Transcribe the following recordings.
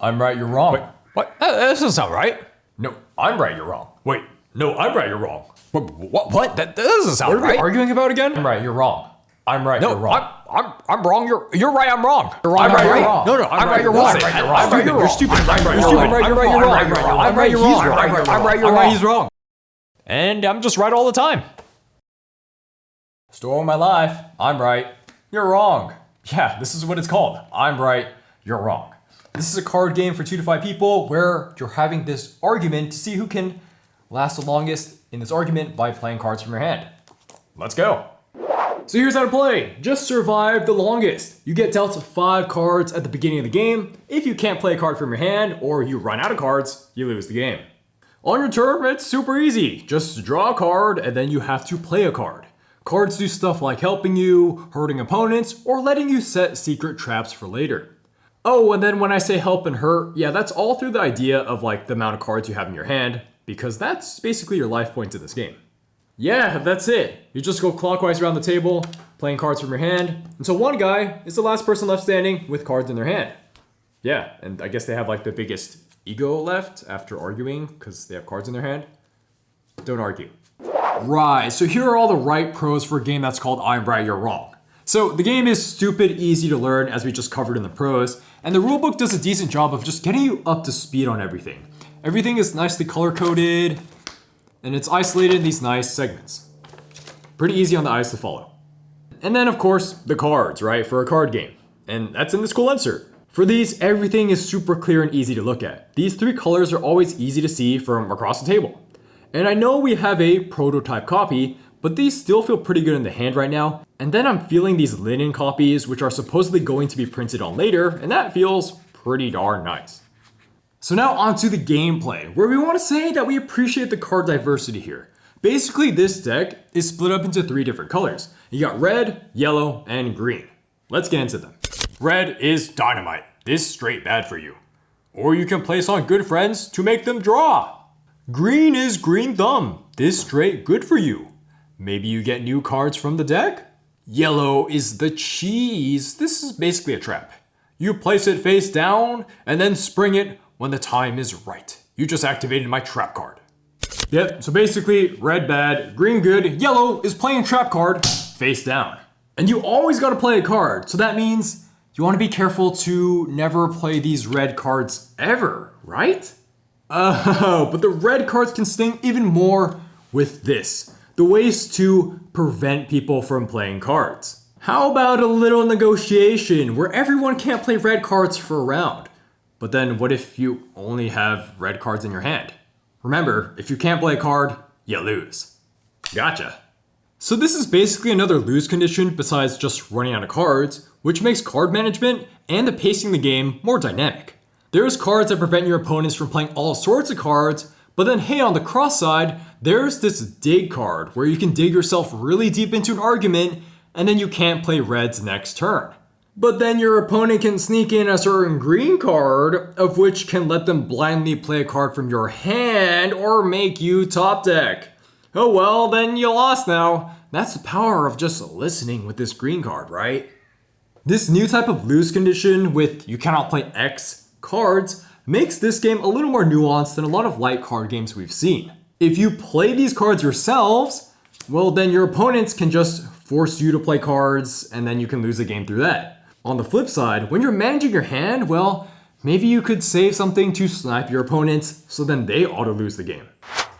I'm right, you're wrong. Wait, what? That doesn't sound right. No, I'm right, you're wrong. Wait, no, I'm right, you're wrong. What? That doesn't sound What are we right. arguing about again? I'm right, you're wrong. I'm right, No, you're wrong. I'm wrong. You're right. I'm wrong. You're wrong, I'm right. you're You're wrong. No, I'm right. You're wrong. I'm right, you're wrong. I'm right. You're stupid. I'm right. You're stupid. I'm right. You're wrong. I'm right. You're wrong. I'm right. You're wrong. He's wrong. And I'm just right all the time. Story of my life. I'm right, you're wrong. Yeah, this is what it's called. I'm right, you're wrong. This is a card game for 2 to 5 people where you're having this argument to see who can last the longest in this argument by playing cards from your hand. Let's go. So here's how to play. Just survive the longest. You get dealt 5 cards at the beginning of the game. If you can't play a card from your hand or you run out of cards, you lose the game. On your turn, it's super easy. Just draw a card and then you have to play a card. Cards do stuff like helping you, hurting opponents, or letting you set secret traps for later. Oh, and then when I say help and hurt, yeah, that's all through the idea of like the amount of cards you have in your hand, because that's basically your life points in this game. Yeah, that's it. You just go clockwise around the table, playing cards from your hand, until one guy is the last person left standing with cards in their hand. Yeah, and I guess they have like the biggest ego left after arguing, because they have cards in their hand. Don't argue. Right, so here are all the right pros for a game that's called I'm Right, You're Wrong. So the game is stupid easy to learn as we just covered in the pros, and the rulebook does a decent job of just getting you up to speed on everything. Everything is nicely color-coded, and it's isolated in these nice segments. Pretty easy on the eyes to follow. And then of course, the cards, right, for a card game. And that's in this cool insert. For these, everything is super clear and easy to look at. These 3 colors are always easy to see from across the table. And I know we have a prototype copy, but these still feel pretty good in the hand right now. And then I'm feeling these linen copies, which are supposedly going to be printed on later, and that feels pretty darn nice. So now onto the gameplay, where we want to say that we appreciate the card diversity here. Basically, this deck is split up into 3 different colors. You got red, yellow, and green. Let's get into them. Red is dynamite. This straight bad for you. Or you can place on good friends to make them draw. Green is green thumb. This straight good for you. Maybe you get new cards from the deck. Yellow is the cheese. This is basically a trap. You place it face down and then spring it when the time is right. You just activated my trap card. Yep, so basically red bad, green good, yellow is playing trap card face down. And you always gotta play a card, so that means you wanna be careful to never play these red cards ever, right? Oh, but the red cards can sting even more with this. The ways to prevent people from playing cards. How about a little negotiation where everyone can't play red cards for a round? But then what if you only have red cards in your hand? Remember, if you can't play a card, you lose. Gotcha. So this is basically another lose condition besides just running out of cards, which makes card management and the pacing of the game more dynamic. There's cards that prevent your opponents from playing all sorts of cards, but then hey, on the cross side, there's this dig card where you can dig yourself really deep into an argument and then you can't play reds next turn. But then your opponent can sneak in a certain green card, of which can let them blindly play a card from your hand or make you top deck. Oh well, then you lost now. That's the power of just listening with this green card, right? This new type of lose condition with you cannot play X cards makes this game a little more nuanced than a lot of light card games we've seen. If you play these cards yourselves, well then your opponents can just force you to play cards and then you can lose the game through that. On the flip side, when you're managing your hand, well, maybe you could save something to snipe your opponents so then they auto lose the game.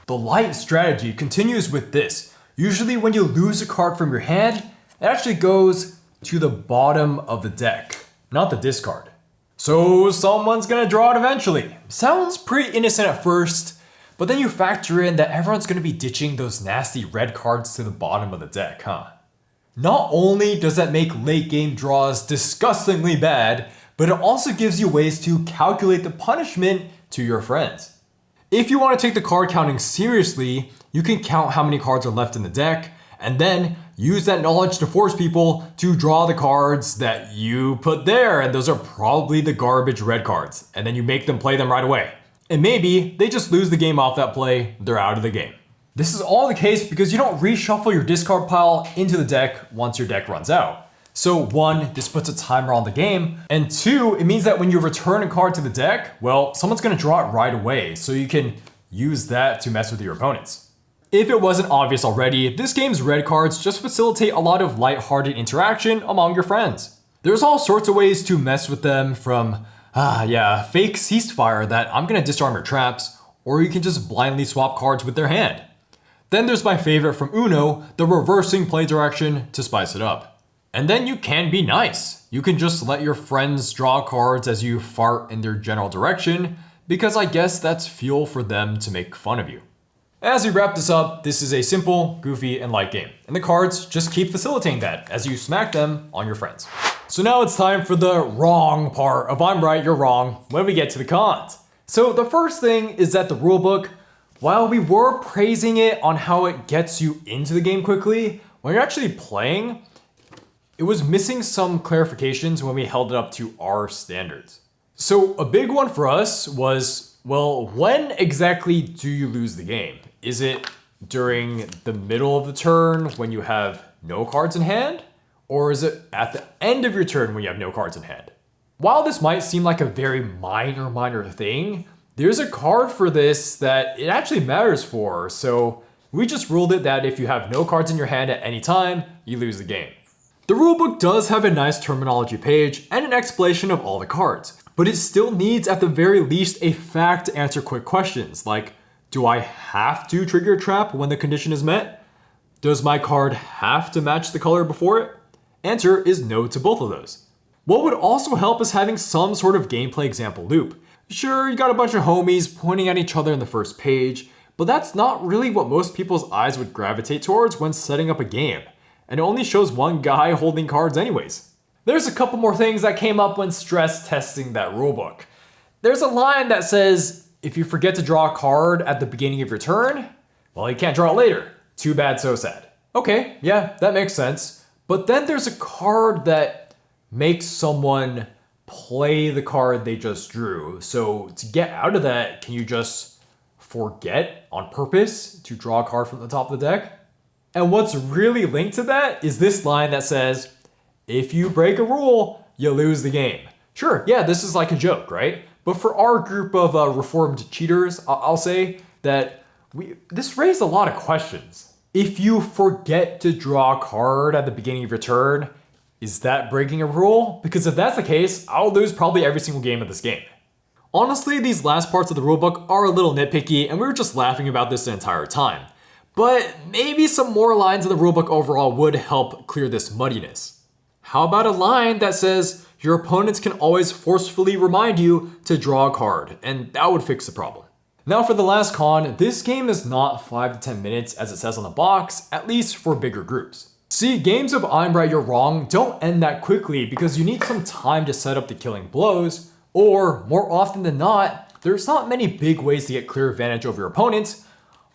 The light strategy continues with this. Usually when you lose a card from your hand, it actually goes to the bottom of the deck, not the discard. So someone's gonna draw it eventually. Sounds pretty innocent at first, but then you factor in that everyone's gonna be ditching those nasty red cards to the bottom of the deck, huh? Not only does that make late game draws disgustingly bad, but it also gives you ways to calculate the punishment to your friends. If you want to take the card counting seriously, you can count how many cards are left in the deck, and then use that knowledge to force people to draw the cards that you put there, and those are probably the garbage red cards, and then you make them play them right away. And maybe they just lose the game off that play, they're out of the game. This is all the case because you don't reshuffle your discard pile into the deck once your deck runs out. So 1, this puts a timer on the game, and 2, it means that when you return a card to the deck, well, someone's gonna draw it right away, so you can use that to mess with your opponents. If it wasn't obvious already, this game's red cards just facilitate a lot of lighthearted interaction among your friends. There's all sorts of ways to mess with them, from, fake ceasefire that I'm gonna disarm your traps, or you can just blindly swap cards with their hand. Then there's my favorite from Uno, the reversing play direction to spice it up. And then you can be nice. You can just let your friends draw cards as you fart in their general direction, because I guess that's fuel for them to make fun of you. As we wrap this up, this is a simple, goofy, and light game, and the cards just keep facilitating that as you smack them on your friends. So now it's time for the wrong part of I'm right, you're wrong, when we get to the cons. So the first thing is that the rulebook, while we were praising it on how it gets you into the game quickly, when you're actually playing, it was missing some clarifications when we held it up to our standards. So a big one for us was, well, when exactly do you lose the game? Is it during the middle of the turn when you have no cards in hand? Or is it at the end of your turn when you have no cards in hand? While this might seem like a very minor thing, there's a card for this that it actually matters for. So we just ruled it that if you have no cards in your hand at any time, you lose the game. The rulebook does have a nice terminology page and an explanation of all the cards, but it still needs at the very least a fact to answer quick questions like, do I have to trigger a trap when the condition is met? Does my card have to match the color before it? Answer is no to both of those. What would also help is having some sort of gameplay example loop. Sure, you got a bunch of homies pointing at each other in the first page, but that's not really what most people's eyes would gravitate towards when setting up a game. And it only shows one guy holding cards anyways. There's a couple more things that came up when stress testing that rulebook. There's a line that says, if you forget to draw a card at the beginning of your turn, well, you can't draw it later. Too bad, so sad. Okay, yeah, that makes sense. But then there's a card that makes someone play the card they just drew. So to get out of that, can you just forget on purpose to draw a card from the top of the deck? And what's really linked to that is this line that says, if you break a rule, you lose the game. Sure, yeah, this is like a joke, right? But for our group of reformed cheaters, I'll say that this raised a lot of questions. If you forget to draw a card at the beginning of your turn, is that breaking a rule? Because if that's the case, I'll lose probably every single game of this game. Honestly, these last parts of the rulebook are a little nitpicky, and we were just laughing about this the entire time. But maybe some more lines in the rulebook overall would help clear this muddiness. How about a line that says your opponents can always forcefully remind you to draw a card, and that would fix the problem. Now for the last con, this game is not 5 to 10 minutes as it says on the box, at least for bigger groups. See, games of I'm right, you're wrong don't end that quickly because you need some time to set up the killing blows, or more often than not, there's not many big ways to get clear advantage over your opponents,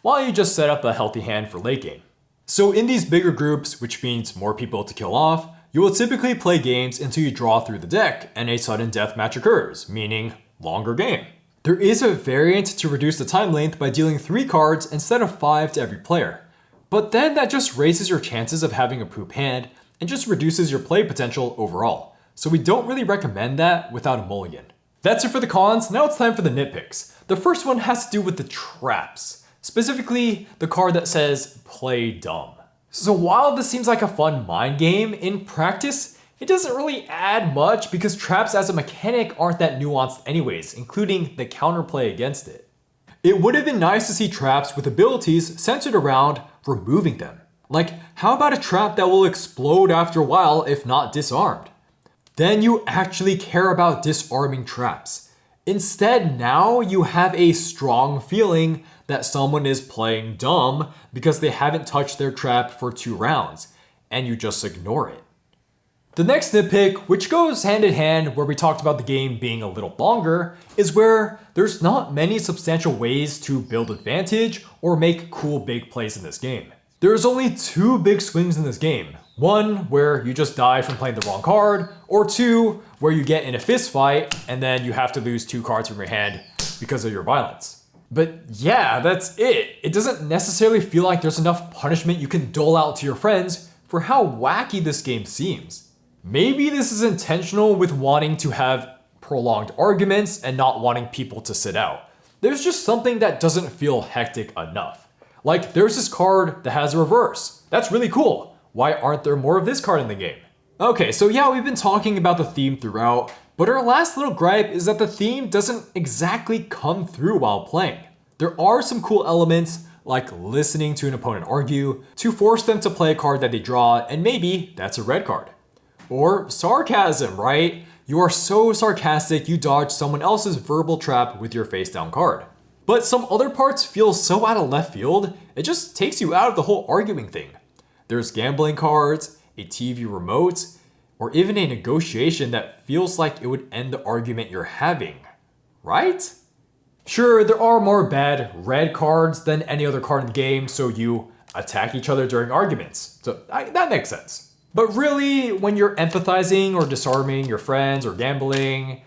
while you just set up a healthy hand for late game. So in these bigger groups, which means more people to kill off, you will typically play games until you draw through the deck and a sudden death match occurs, meaning longer game. There is a variant to reduce the time length by dealing 3 cards instead of 5 to every player. But then that just raises your chances of having a poop hand and just reduces your play potential overall. So we don't really recommend that without a mulligan. That's it for the cons, now it's time for the nitpicks. The first one has to do with the traps. Specifically, the card that says, play dumb. So while this seems like a fun mind game, in practice, it doesn't really add much because traps as a mechanic aren't that nuanced anyways, including the counterplay against it. It would have been nice to see traps with abilities centered around removing them. Like, how about a trap that will explode after a while if not disarmed? Then you actually care about disarming traps. Instead, now you have a strong feeling that someone is playing dumb because they haven't touched their trap for 2 rounds, and you just ignore it. The next nitpick, which goes hand in hand where we talked about the game being a little longer, is where there's not many substantial ways to build advantage or make cool big plays in this game. There's only 2 big swings in this game. 1, where you just die from playing the wrong card, or 2, where you get in a fist fight and then you have to lose 2 cards from your hand because of your violence. But yeah, that's it. It doesn't necessarily feel like there's enough punishment you can dole out to your friends for how wacky this game seems. Maybe this is intentional with wanting to have prolonged arguments and not wanting people to sit out. There's just something that doesn't feel hectic enough. Like, there's this card that has a reverse. That's really cool. Why aren't there more of this card in the game? Okay, so yeah, we've been talking about the theme throughout, but our last little gripe is that the theme doesn't exactly come through while playing. There are some cool elements, like listening to an opponent argue, to force them to play a card that they draw, and maybe that's a red card. Or sarcasm, right? You are so sarcastic you dodge someone else's verbal trap with your face down card. But some other parts feel so out of left field, it just takes you out of the whole arguing thing. There's gambling cards, a TV remote, or even a negotiation that feels like it would end the argument you're having, right? Sure, there are more bad red cards than any other card in the game, so you attack each other during arguments. So that makes sense. But really, when you're empathizing or disarming your friends or gambling,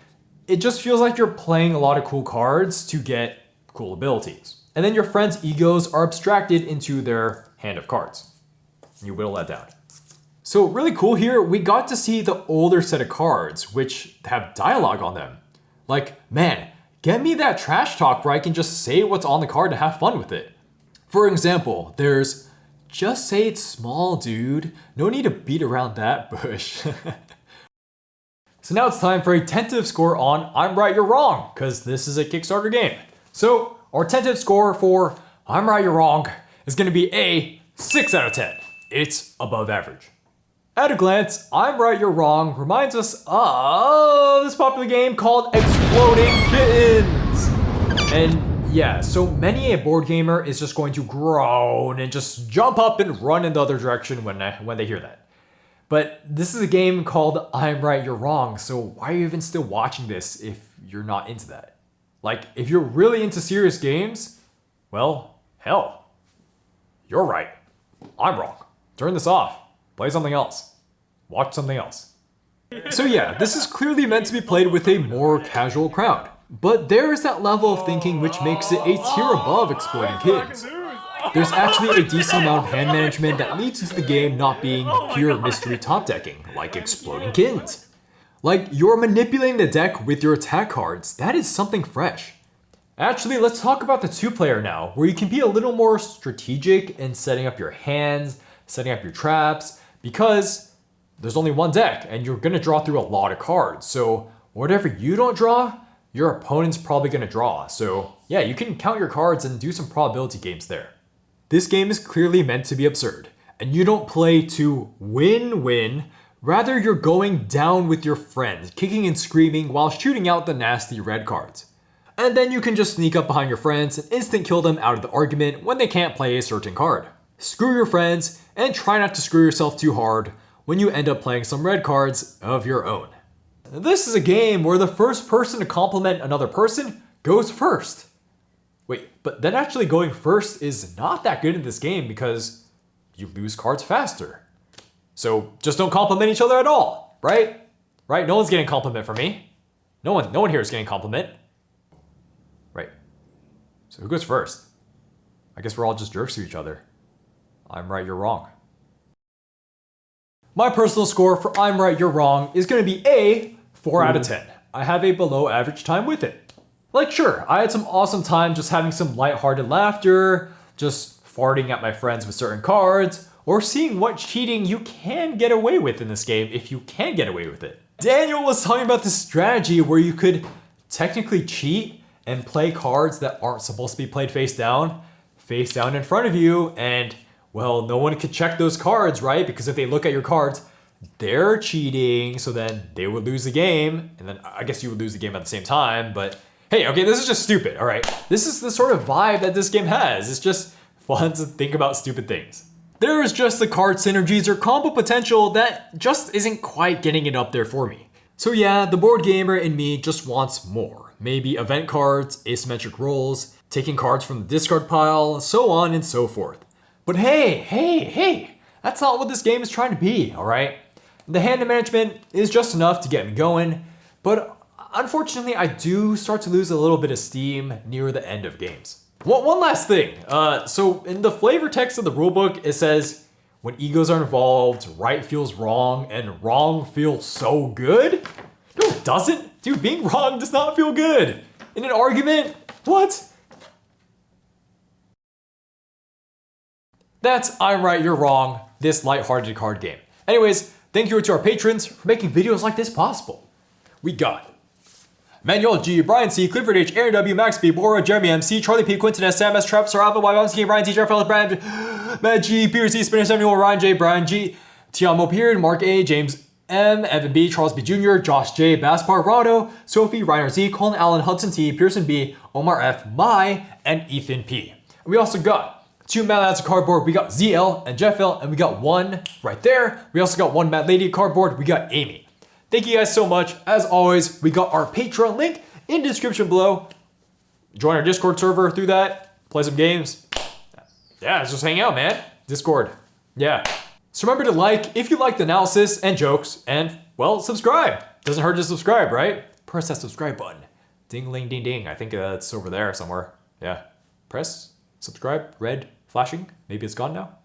it just feels like you're playing a lot of cool cards to get cool abilities. And then your friends' egos are abstracted into their hand of cards. You whittle that down. So really cool here, we got to see the older set of cards, which have dialogue on them. Like, man, get me that trash talk where I can just say what's on the card and have fun with it. For example, there's, just say it's small, dude. No need to beat around that bush. So now it's time for a tentative score on I'm Right, You're Wrong, because this is a Kickstarter game. So our tentative score for I'm Right, You're Wrong is going to be a 6 out of 10. It's above average. At a glance, I'm Right, You're Wrong reminds us of this popular game called Exploding Kittens. And yeah, so many a board gamer is just going to groan and just jump up and run in the other direction when they hear that. But this is a game called I'm Right, You're Wrong, so why are you even still watching this if you're not into that? Like, if you're really into serious games, well, hell, you're right. I'm wrong. Turn this off. Play something else. Watch something else. So yeah, this is clearly meant to be played with a more casual crowd. But there is that level of thinking which makes it a tier above Exploding Kittens. There's actually a decent amount of hand management that leads to the game not being pure mystery top decking, like Exploding Kittens. Like, you're manipulating the deck with your attack cards. That is something fresh. Actually, let's talk about the two-player now, where you can be a little more strategic in setting up your hands, setting up your traps, because there's only one deck and you're gonna draw through a lot of cards. So whatever you don't draw, your opponent's probably gonna draw. So yeah, you can count your cards and do some probability games there. This game is clearly meant to be absurd, and you don't play to win-win, rather you're going down with your friends, kicking and screaming while shooting out the nasty red cards. And then you can just sneak up behind your friends and instant kill them out of the argument when they can't play a certain card. Screw your friends, and try not to screw yourself too hard when you end up playing some red cards of your own. This is a game where the first person to compliment another person goes first. Wait, but then actually going first is not that good in this game because you lose cards faster. So just don't compliment each other at all, right? Right? No one's getting a compliment from me. No one here is getting a compliment. Right. So who goes first? I guess we're all just jerks to each other. I'm right, you're wrong. My personal score for I'm Right, You're Wrong is going to be a 4 out of 10. I have a below average time with it. Like, sure, I had some awesome time just having some lighthearted laughter, just farting at my friends with certain cards, or seeing what cheating you can get away with in this game if you can get away with it. Daniel was talking about this strategy where you could technically cheat and play cards that aren't supposed to be played face down in front of you, and well, no one could check those cards, right? Because if they look at your cards, they're cheating, so then they would lose the game, and then I guess you would lose the game at the same time, but hey, okay, this is just stupid, all right? This is the sort of vibe that this game has. It's just fun to think about stupid things. There is just the card synergies or combo potential that just isn't quite getting it up there for me. So yeah, the board gamer in me just wants more. Maybe event cards, asymmetric rolls, taking cards from the discard pile, so on and so forth. But hey, that's not what this game is trying to be, all right? The hand management is just enough to get me going, but unfortunately, I do start to lose a little bit of steam near the end of games. One last thing. So in the flavor text of the rulebook, it says, when egos are involved, right feels wrong and wrong feels so good? No, it doesn't. Dude, being wrong does not feel good. In an argument, what? That's I'm right, you're wrong, this lighthearted card game. Anyways, thank you to our patrons for making videos like this possible. We got Manuel G, Brian C, Clifford H, Aaron W, Max B, Bora, Jeremy MC, Charlie P, Quinton S, Sam S, Travis, Sir Alpha, Y, K, Brian T, Jeff Ellis, Brian, Matt G, Peter C, Spinner 71, Ryan J, Brian G, Tiamo Beard, Mark A, James M, Evan B, Charles B Jr., Josh J, Baspar, Rado, Sophie, Reiner Z, Colin Allen, Hudson T, Pearson B, Omar F, Mai, and Ethan P. And we also got 2 Mad Lads of Cardboard, we got ZL and Jeff L, and we got 1 right there. We also got 1 Mad Lady of Cardboard, we got Amy. Thank you guys so much. As always, we got our Patreon link in the description below. Join our Discord server through that. Play some games. Yeah, let's just hang out, man. Discord. Yeah. So remember to like if you like the analysis and jokes, and, well, subscribe. Doesn't hurt to subscribe, right? Press that subscribe button. Ding, ding, ding. I think it's over there somewhere. Yeah. Press, subscribe, red, flashing. Maybe it's gone now.